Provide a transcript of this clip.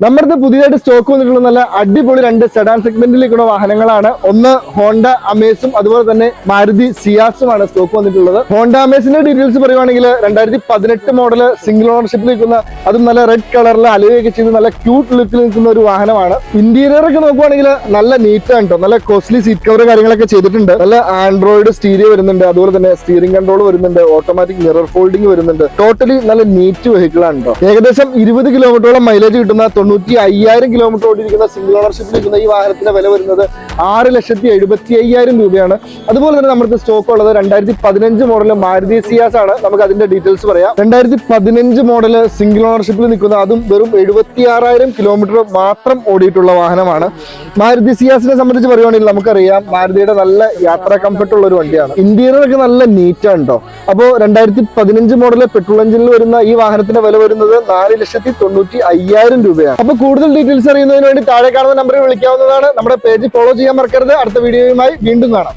നമ്മുടെ പുതിയതായിട്ട് സ്റ്റോക്ക് വന്നിട്ടുള്ള നല്ല അടിപൊളി രണ്ട് സെഡാൻ സെഗ്മെന്റിലേക്കുള്ള വാഹനങ്ങളാണ്. ഒന്ന് ഹോണ്ട അമേസും അതുപോലെ തന്നെ മാരുതി സിയാസുമാണ് സ്റ്റോക്ക് വന്നിട്ടുള്ളത്. ഹോണ്ട അമേസിന്റെ ഡീറ്റെയിൽസ് പറയുവാണെങ്കിൽ 2018 മോഡല് സിംഗിൾ ഓണർഷിപ്പിൽ നിൽക്കുന്ന, അതും നല്ല റെഡ് കളറിൽ അലുവയൊക്കെ ചെയ്ത് നല്ല ക്യൂട്ട് ലുക്കിൽ നിൽക്കുന്ന ഒരു വാഹനമാണ്. ഇന്റീരിയർ ഒക്കെ നോക്കുവാണെങ്കിൽ നല്ല നീറ്റാണ് കേട്ടോ. നല്ല കോസ്റ്റ്ലി സീറ്റ് കവർ കാര്യങ്ങളൊക്കെ ചെയ്തിട്ടുണ്ട്. നല്ല ആൻഡ്രോയിഡ് സ്റ്റീരിയോ വരുന്നുണ്ട്, അതുപോലെ തന്നെ സ്റ്റിയറിംഗ് കൺട്രോൾ വരുന്നുണ്ട്, ഓട്ടോമാറ്റിക് മിറർ ഫോൾഡിംഗ് വരുന്നുണ്ട്. ടോട്ടലി നല്ല നീറ്റ് വെഹിക്കിൾ ആണ് കേട്ടോ. ഏകദേശം 20 കിലോമീറ്ററോളം മൈലേജ് കിട്ടുന്ന 95,000 കിലോമീറ്റർ ഓടിയിരിക്കുന്ന സിംഗിൾ ഓണർഷിപ്പിൽ നിൽക്കുന്ന ഈ വാഹനത്തിന്റെ വില വരുന്നത് 6,75,000 രൂപയാണ്. അതുപോലെ തന്നെ നമ്മുടെ സ്റ്റോക്ക് ഉള്ളത് 2015 മോഡൽ മാരുതി സിയാസ് ആണ്. നമുക്ക് അതിന്റെ ഡീറ്റെയിൽസ് പറയാം. 2015 മോഡൽ സിംഗിൾ ഓണർഷിപ്പിൽ നിൽക്കുന്ന, അതും വെറും 76,000 കിലോമീറ്റർ മാത്രം ഓടിയിട്ടുള്ള വാഹനമാണ്. മാരുതി സിയാസിനെ സംബന്ധിച്ച് പറയുവാണെങ്കിൽ നമുക്കറിയാം മാരുതിയുടെ നല്ല യാത്രാ കംഫർട്ട് ഉള്ള ഒരു വണ്ടിയാണ്. ഇന്റീരിയർ ഒക്കെ നല്ല നീറ്റാണ് കേട്ടോ. അപ്പോൾ 2015 മോഡൽ പെട്രോൾ എഞ്ചിനിൽ വരുന്ന ഈ വാഹനത്തിന്റെ വില വരുന്നത് 4,95,000 രൂപയാണ്. അപ്പൊ കൂടുതൽ ഡീറ്റെയിൽസ് അറിയുന്നതിന് വേണ്ടി താഴെ കാണുന്ന നമ്പറിൽ വിളിക്കാവുന്നതാണ്. നമ്മുടെ പേജ് ഫോളോ ചെയ്യാൻ മറക്കരുത്. അടുത്ത വീഡിയോയുമായി വീണ്ടും കാണാം.